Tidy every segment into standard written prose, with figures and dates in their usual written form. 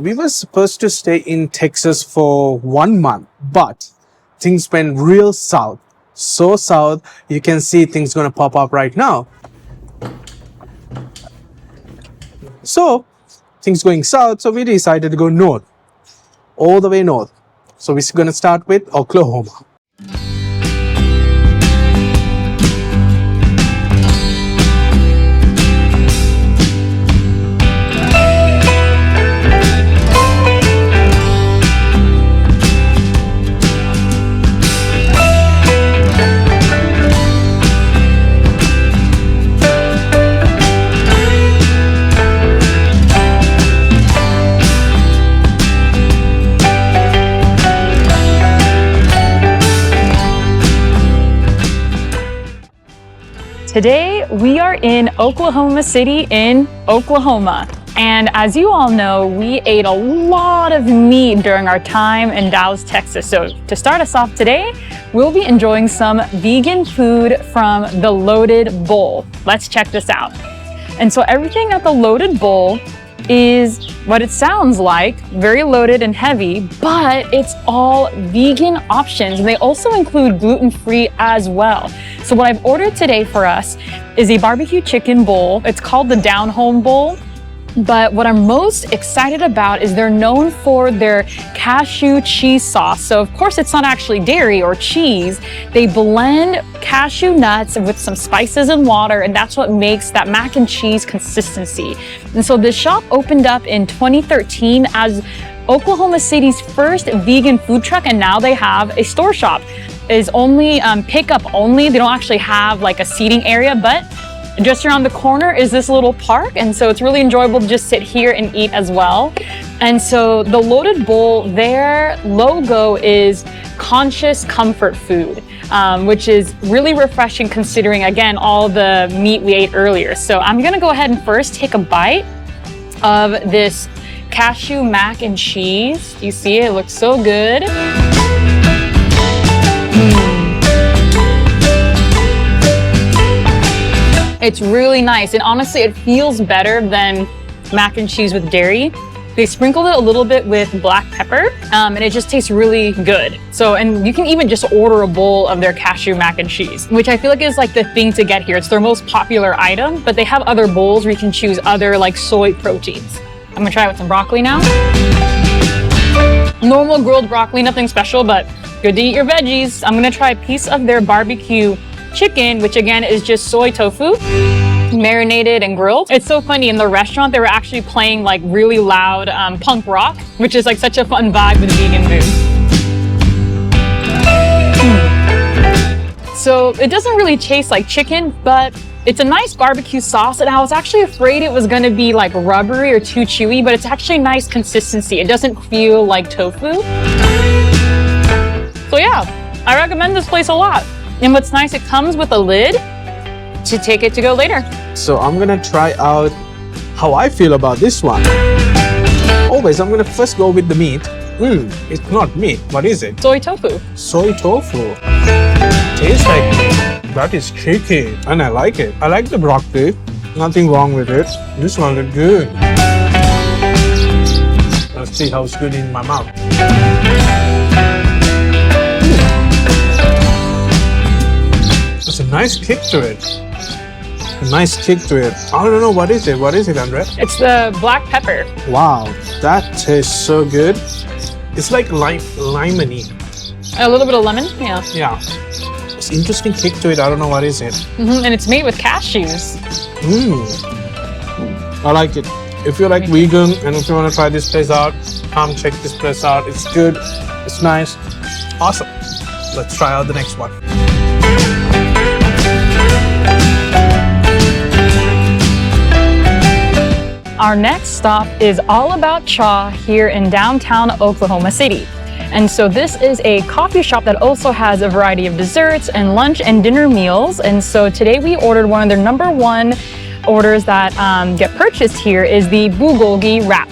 We were supposed to stay in Texas for 1 month, but things went real south. So south, you can see things gonna pop up right now. So, things going south, so we decided to go north. All the way north. So we're gonna start with Oklahoma. Today, we are in Oklahoma City in Oklahoma. And as you all know, we ate a lot of meat during our time in Dallas, Texas. So to start us off today, we'll be enjoying some vegan food from the Loaded Bowl. Let's check this out. And so everything at the Loaded Bowl is what it sounds like, very loaded and heavy, but it's all vegan options. And they also include gluten-free as well. So what I've ordered today for us is a barbecue chicken bowl. It's called the Downhome bowl. But what I'm most excited about is they're known for their cashew cheese sauce. So of course it's not actually dairy or cheese. They blend cashew nuts with some spices and water, and that's what makes that mac and cheese consistency. And so this shop opened up in 2013 as Oklahoma City's first vegan food truck, and now they have a store shop. It's only pickup only. They don't actually have like a seating area, but just around the corner is this little park, and so it's really enjoyable to just sit here and eat as well. And so the Loaded Bowl, their logo is conscious comfort food, which is really refreshing considering, again, all the meat we ate earlier. So I'm gonna go ahead and first take a bite of this cashew mac and cheese. You see it looks so good. It's really nice, and honestly, it feels better than mac and cheese with dairy. They sprinkled it a little bit with black pepper, and it just tastes really good. So, and you can even just order a bowl of their cashew mac and cheese, which I feel like is like the thing to get here. It's their most popular item, but they have other bowls where you can choose other like soy proteins. I'm gonna try it with some broccoli now. Normal grilled broccoli, nothing special, but good to eat your veggies. I'm gonna try a piece of their barbecue chicken, which again is just soy tofu, marinated and grilled. It's so funny, in the restaurant they were actually playing like really loud punk rock, which is like such a fun vibe with vegan food. So it doesn't really taste like chicken, but it's a nice barbecue sauce, and I was actually afraid it was gonna be like rubbery or too chewy, but it's actually nice consistency. It doesn't feel like tofu. So yeah, I recommend this place a lot. And what's nice, it comes with a lid to take it to go later. So I'm gonna try out how I feel about this one. Always, I'm gonna first go with the meat. It's not meat. What is it? Soy tofu. Soy tofu. Tastes like that is chicken, and I like it. I like the broccoli. Nothing wrong with it. This one looks good. Let's see how it's good in my mouth. There's a nice kick to it. A nice kick to it. I don't know, what is it? What is it, Andrea? It's the black pepper. Wow, that tastes so good. It's like lemony. A little bit of lemon, yeah. Yeah. It's interesting kick to it. I don't know what is it. And it's made with cashews. I like it. If you're like vegan and if you want to try this place out, come check this place out. It's good. It's nice. Awesome. Let's try out the next one. Our next stop is All About Cha here in downtown Oklahoma City. And so this is a coffee shop that also has a variety of desserts and lunch and dinner meals. And so today we ordered one of their #1 orders that get purchased here is the Bugolgi Wrap.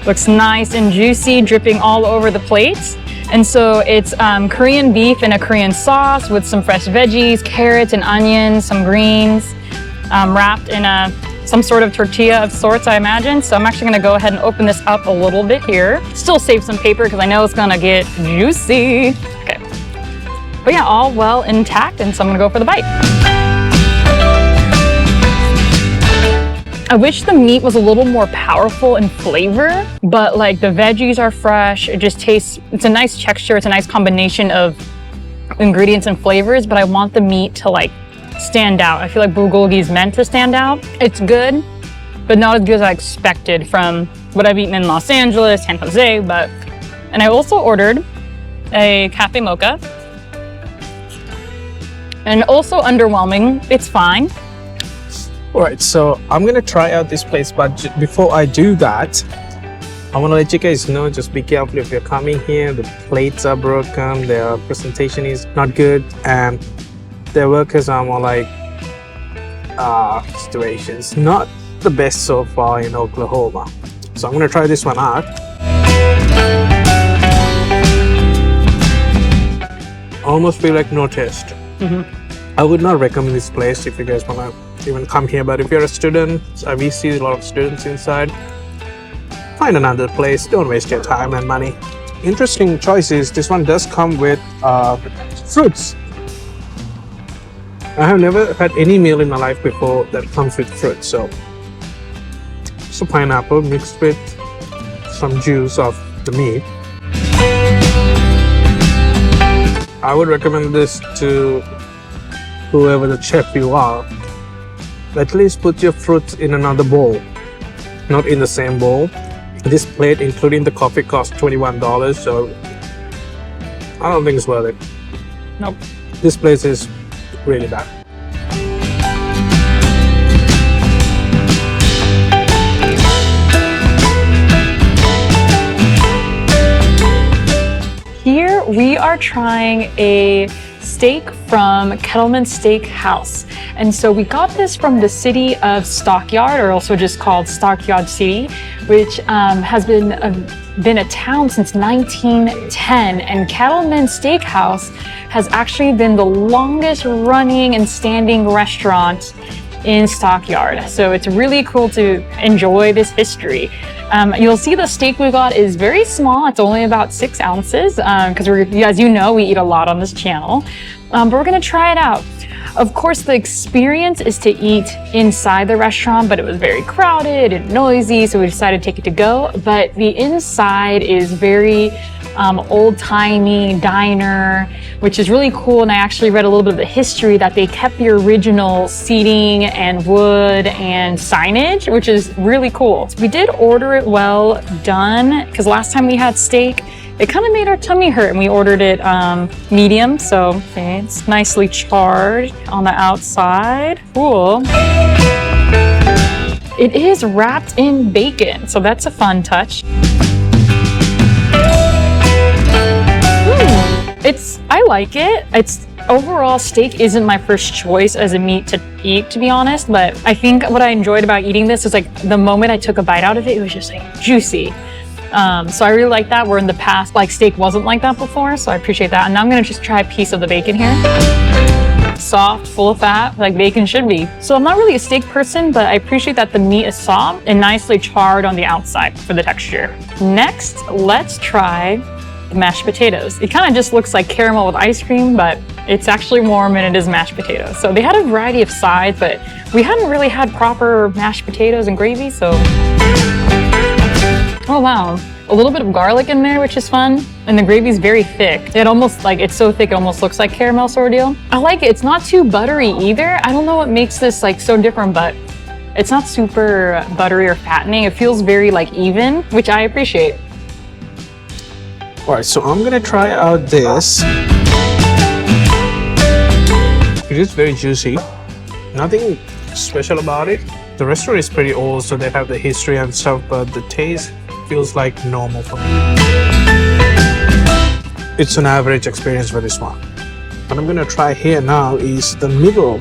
Looks nice and juicy, dripping all over the plates. And so it's Korean beef in a Korean sauce with some fresh veggies, carrots and onions, some greens, wrapped in a some sort of tortilla of sorts, I imagine. So I'm actually gonna go ahead and open this up a little bit here. Still save some paper because I know it's gonna get juicy. Okay. But yeah, all well intact, and so I'm gonna go for the bite. I wish the meat was a little more powerful in flavor, but like the veggies are fresh. It just tastes, it's a nice texture. It's a nice combination of ingredients and flavors, but I want the meat to like stand out. I feel like bulgogi is meant to stand out. It's good, but not as good as I expected from what I've eaten in Los Angeles, San Jose, and I also ordered a cafe mocha. And also underwhelming, it's fine. All right, so I'm gonna try out this place, but before I do that, I want to let you guys know, just be careful if you're coming here. The plates are broken, their presentation is not good, and their workers are more like situations. Not the best so far in Oklahoma. So I'm gonna try this one out. Almost feel like no taste. I would not recommend this place if you guys wanna even come here, but if you're a student, we see a lot of students inside, find another place. Don't waste your time and money. Interesting choice is this one does come with fruits. I have never had any meal in my life before that comes with fruit. So it's a pineapple mixed with some juice of the meat. I would recommend this to whoever the chef you are. At least put your fruits in another bowl, not in the same bowl. This plate, including the coffee, cost $21, so I don't think it's worth it. Nope. This place is really bad. Here we are trying a steak from Cattlemen Steakhouse. And so we got this from the city of Stockyard, or also just called Stockyard City, which has been a town since 1910. And Cattlemen Steakhouse has actually been the longest running and standing restaurant in Stockyard. So it's really cool to enjoy this history. You'll see the steak we got is very small. It's only about 6 ounces because as you know, we eat a lot on this channel. But we're gonna try it out. Of course, the experience is to eat inside the restaurant, but it was very crowded and noisy, so we decided to take it to go. But the inside is very old-timey diner, which is really cool. And I actually read a little bit of the history that they kept the original seating and wood and signage, which is really cool. So we did order it well done, because last time we had steak, it kind of made our tummy hurt, and we ordered it medium, so okay, it's nicely charred on the outside. Cool. It is wrapped in bacon, so that's a fun touch. I like it. Overall, steak isn't my first choice as a meat to eat, to be honest, but I think what I enjoyed about eating this is like the moment I took a bite out of it, it was just like juicy. So I really like that, where in the past, like steak wasn't like that before, so I appreciate that. And now I'm gonna just try a piece of the bacon here. Soft, full of fat, like bacon should be. So I'm not really a steak person, but I appreciate that the meat is soft and nicely charred on the outside for the texture. Next, let's try the mashed potatoes. It kind of just looks like caramel with ice cream, but it's actually warm and it is mashed potatoes. So they had a variety of sides, but we hadn't really had proper mashed potatoes and gravy, so. Oh wow, a little bit of garlic in there, which is fun. And the gravy's very thick. It's so thick, it almost looks like caramel sort of deal. I like it, it's not too buttery either. I don't know what makes this like so different, but it's not super buttery or fattening. It feels very like even, which I appreciate. All right, so I'm gonna try out this. It is very juicy. Nothing special about it. The restaurant is pretty old, so they have the history and stuff, but the taste feels like normal for me. It's an average experience for this one. What I'm gonna try here now is the middle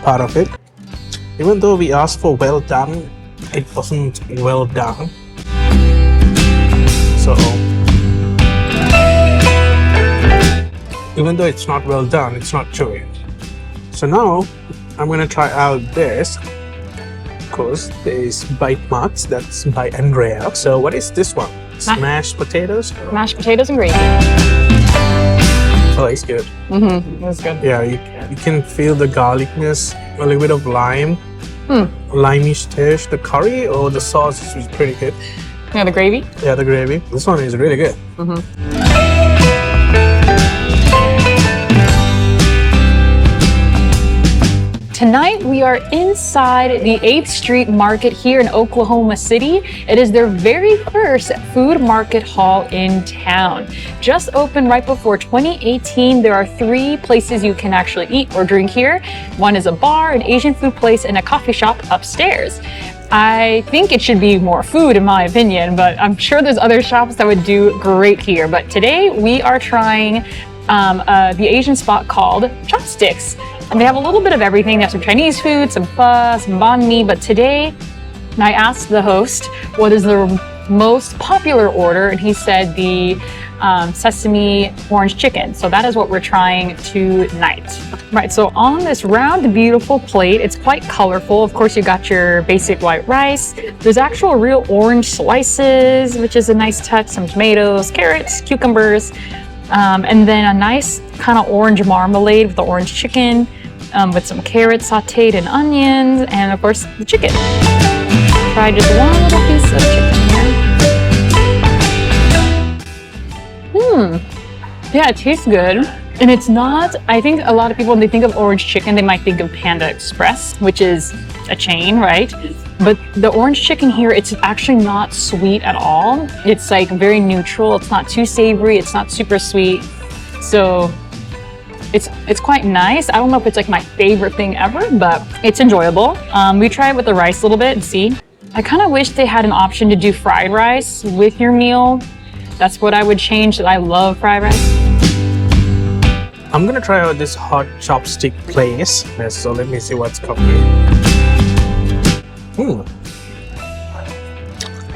part of it. Even though we asked for well done, it wasn't well done. So even though it's not well done, it's not chewy. So now I'm gonna try out this. Of course, there's bite marks. That's by Andrea. So what is this one? Smashed potatoes? Mashed potatoes and gravy. Oh, it's good. That's good. Yeah, you can feel the garlicness, a little bit of lime, limeish taste. The curry or the sauce is pretty good. Yeah, the gravy? Yeah, the gravy. This one is really good. Tonight we are inside the 8th Street Market here in Oklahoma City. It is their very first food market hall in town. Just opened right before 2018. There are 3 places you can actually eat or drink here. One is a bar, an Asian food place, and a coffee shop upstairs. I think it should be more food in my opinion, but I'm sure there's other shops that would do great here. But today we are trying the Asian spot called Chopsticks. And they have a little bit of everything. They have some Chinese food, some pho, some banh mi. But today, I asked the host what is the most popular order, and he said the sesame orange chicken. So that is what we're trying tonight. Right, so on this round, beautiful plate, it's quite colorful. Of course, you got your basic white rice. There's actual real orange slices, which is a nice touch. Some tomatoes, carrots, cucumbers, and then a nice kind of orange marmalade with the orange chicken. With some carrots sauteed and onions, and of course the chicken. Try just one little piece of chicken here. Yeah, it tastes good. And it's not, I think a lot of people, when they think of orange chicken, they might think of Panda Express, which is a chain, right? But the orange chicken here, it's actually not sweet at all. It's like very neutral. It's not too savory. It's not super sweet. So it's quite nice. I don't know if it's like my favorite thing ever, but it's enjoyable. We try it with the rice a little bit and see. I kind of wish they had an option to do fried rice with your meal. That's what I would change. I love fried rice. I'm gonna try out this hot chopstick place. So let me see what's coming.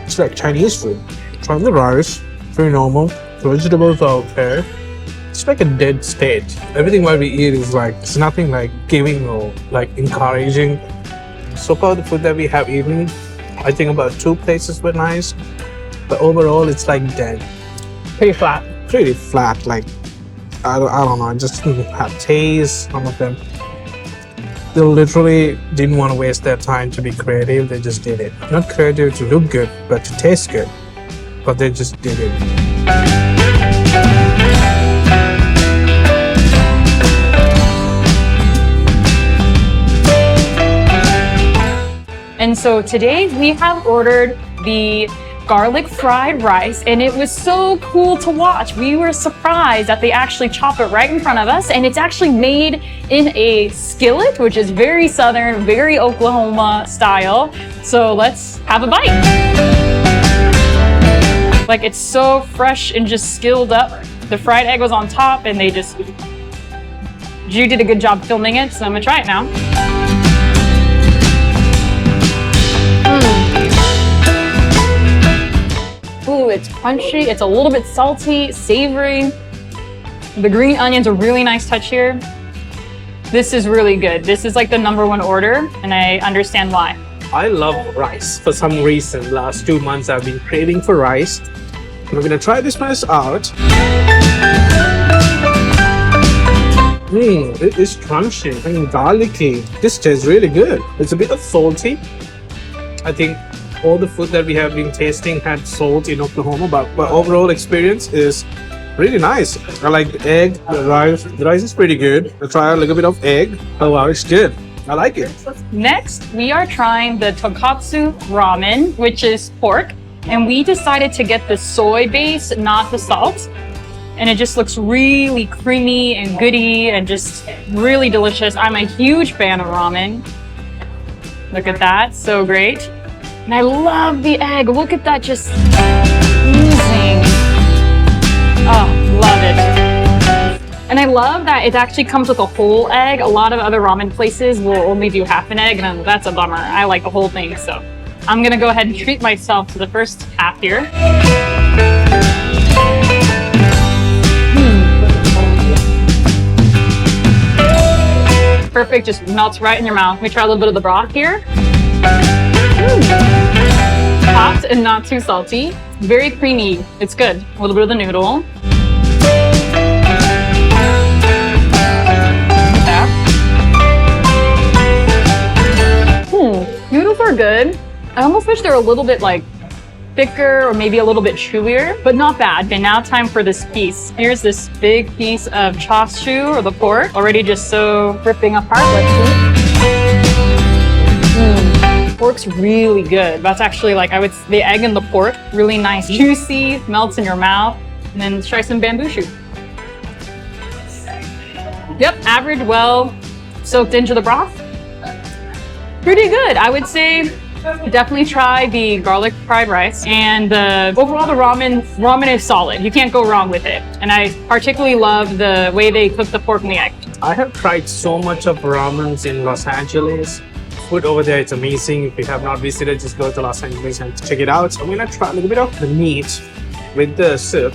It's like Chinese food. Try the rice, very normal. Vegetables are okay. It's like a dead state. Everything what we eat is like, it's nothing like giving or like encouraging. So far the food that we have eaten, I think about 2 places were nice, but overall it's like dead. Pretty flat. Pretty flat, like, I don't know, I just didn't have taste, some of them. They literally didn't want to waste their time to be creative, they just did it. Not creative to look good, but to taste good. But they just did it. And so today we have ordered the garlic fried rice, and it was so cool to watch. We were surprised that they actually chop it right in front of us, and it's actually made in a skillet, which is very southern, very Oklahoma style. So let's have a bite. Like, it's so fresh and just skilled up. The fried egg was on top, and Jude did a good job filming it, so I'm gonna try it now. Ooh, it's crunchy, it's a little bit salty, savory. The green onion's a really nice touch here. This is really good. This is like the #1 order, and I understand why. I love rice for some reason. Last 2 months I've been craving for rice. I'm gonna try this place out. It is crunchy and garlicky. This tastes really good. It's a bit of salty. I think all the food that we have been tasting had salt in Oklahoma, but overall experience is really nice. I like the egg, the rice. The rice is pretty good. I'll try a little bit of egg. Oh wow, it's good. I like it. Next, we are trying the tonkatsu ramen, which is pork. And we decided to get the soy base, not the salt. And it just looks really creamy and goody and just really delicious. I'm a huge fan of ramen. Look at that, so great. And I love the egg. Look at that, just oozing. Oh, love it. And I love that it actually comes with a whole egg. A lot of other ramen places will only do half an egg, and that's a bummer. I like the whole thing, so I'm gonna go ahead and treat myself to the first half here. perfect, just melts right in your mouth. Let me try a little bit of the broth here. Hot and not too salty. Very creamy. It's good. A little bit of the noodle. Noodles are good. I almost wish they were a little bit like thicker or maybe a little bit chewier, but not bad. Okay, now time for this piece. Here's this big piece of cashew or the pork, already just so ripping apart. Let's see. Pork's really good. That's actually like, the egg and the pork, really nice, juicy, melts in your mouth. And then let's try some bamboo shoot. Yep, average, well soaked into the broth. Pretty good. I would say definitely try the garlic fried rice, and overall the ramen is solid. You can't go wrong with it. And I particularly love the way they cook the pork and the egg. I have tried so much of ramens in Los Angeles. Food over there, it's amazing. If you have not visited, just go to Los Angeles and check it out. So I'm gonna try a little bit of the meat with the soup.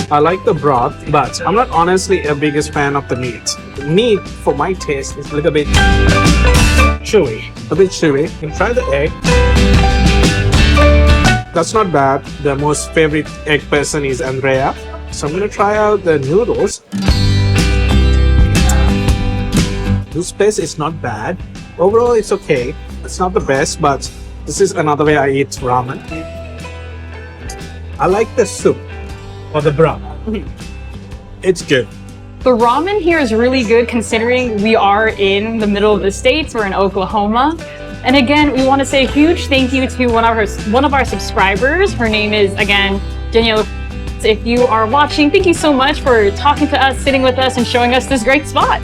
I like the broth, but I'm not honestly a biggest fan of the meat. The meat, for my taste, is a little bit chewy. You can try the egg. That's not bad. The most favorite egg person is Andrea. So I'm gonna try out the noodles. This place is not bad. Overall, it's okay. It's not the best, but this is another way I eat ramen. I like the soup. Or the broth. It's good. The ramen here is really good considering we are in the middle of the States. We're in Oklahoma. And again, we want to say a huge thank you to one of our subscribers. Her name is, again, Danielle. If you are watching, thank you so much for talking to us, sitting with us, and showing us this great spot.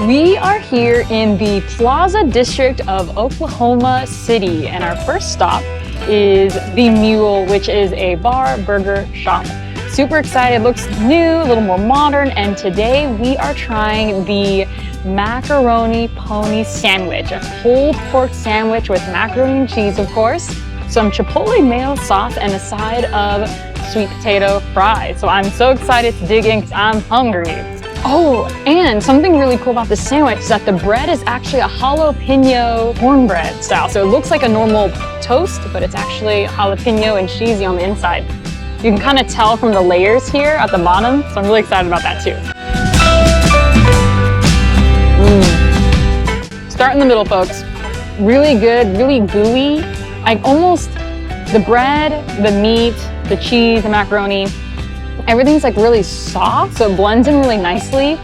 We are here in the Plaza district of Oklahoma City, and our first stop is the Mule, which is a bar burger shop. Super excited, looks new, a little more modern, and today we are trying the macaroni pony sandwich, a pulled pork sandwich with macaroni and cheese, of course, some chipotle mayo sauce, and a side of sweet potato fries. So I'm so excited to dig in because I'm hungry. Oh, and something really cool about this sandwich is that the bread is actually a jalapeno cornbread style. So it looks like a normal toast, but it's actually jalapeno and cheesy on the inside. You can kind of tell from the layers here at the bottom, so I'm really excited about that too. Start in the middle, folks. Really good, really gooey. The bread, the meat, the cheese, the macaroni, everything's like really soft, so it blends in really nicely.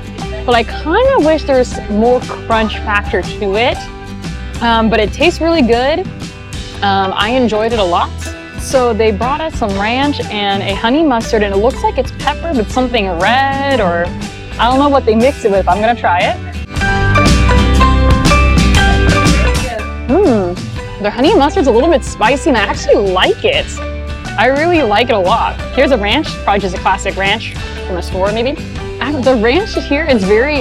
But I kind of wish there was more crunch factor to it. But it tastes really good. I enjoyed it a lot. So they brought us some ranch and a honey mustard, and it looks like it's pepper, but something red, or I don't know what they mixed it with. I'm gonna try it. The honey mustard's a little bit spicy, and I actually like it. I really like it a lot. Here's a ranch, probably just a classic ranch from a store maybe. The ranch here is very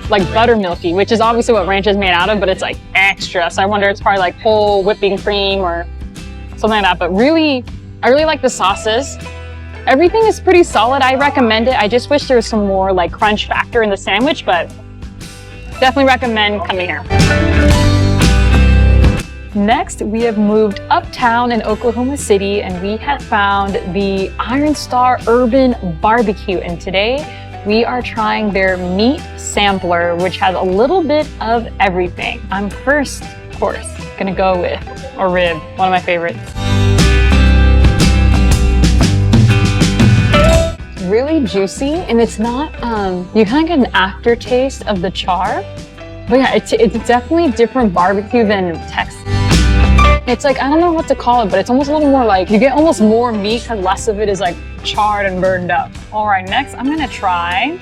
like buttermilky, which is obviously what ranch is made out of, but it's like extra. So I wonder it's probably like whole whipping cream or something like that. But really, I really like the sauces. Everything is pretty solid. I recommend it. I just wish there was some more like crunch factor in the sandwich, but definitely recommend coming here. Next, we have moved uptown in Oklahoma City, and we have found the Iron Star Urban Barbecue. And today we are trying their meat sampler, which has a little bit of everything. I'm first, of course, gonna go with a rib, one of my favorites. Really juicy, and it's not, you kind of get an aftertaste of the char. But yeah, it's definitely different barbecue than Texas. It's like, I don't know what to call it, but it's almost a little more like, you get almost more meat because less of it is like charred and burned up. All right, next I'm gonna try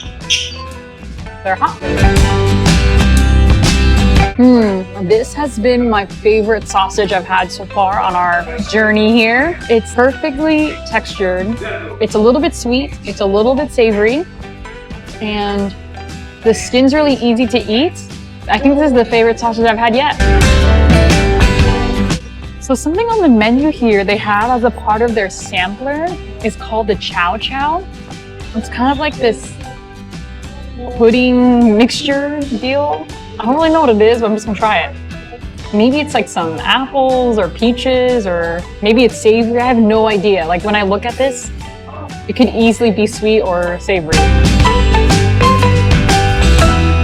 their hot. This has been my favorite sausage I've had so far on our journey here. It's perfectly textured. It's a little bit sweet, it's a little bit savory, and the skin's really easy to eat. I think this is the favorite sausage I've had yet. So something on the menu here they have as a part of their sampler is called the chow. It's kind of like this pudding mixture deal. I don't really know what it is, but I'm just gonna try it. Maybe it's like some apples or peaches, or maybe it's savory. I have no idea. Like when I look at this, it could easily be sweet or savory.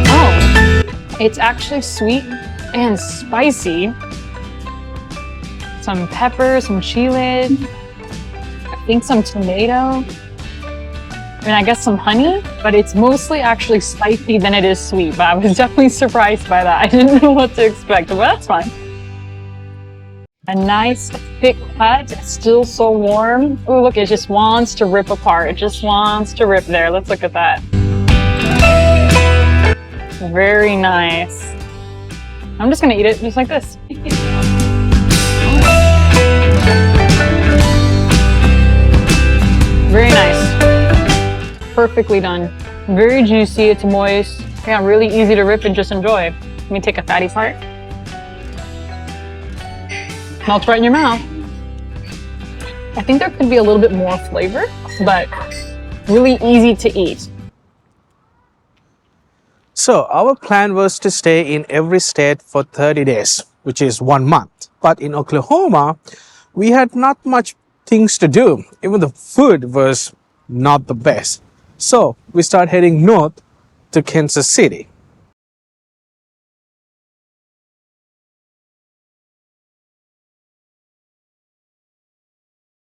Oh, it's actually sweet and spicy. Some pepper, some chile, I think some tomato, and I guess some honey, but it's mostly actually spicy than it is sweet. But I was definitely surprised by that. I didn't know what to expect, but that's fine. A nice thick cut, it's still so warm. Oh, look, it just wants to rip apart. It just wants to rip there. Let's look at that. Very nice. I'm just gonna eat it just like this. Very nice. Perfectly done. Very juicy, it's moist. Yeah, really easy to rip and just enjoy. Let me take a fatty part. Melts right in your mouth. I think there could be a little bit more flavor, but really easy to eat. So our plan was to stay in every state for 30 days, which is 1 month. But in Oklahoma, we had not much things to do. Even the food was not the best. So we start heading north to Kansas City.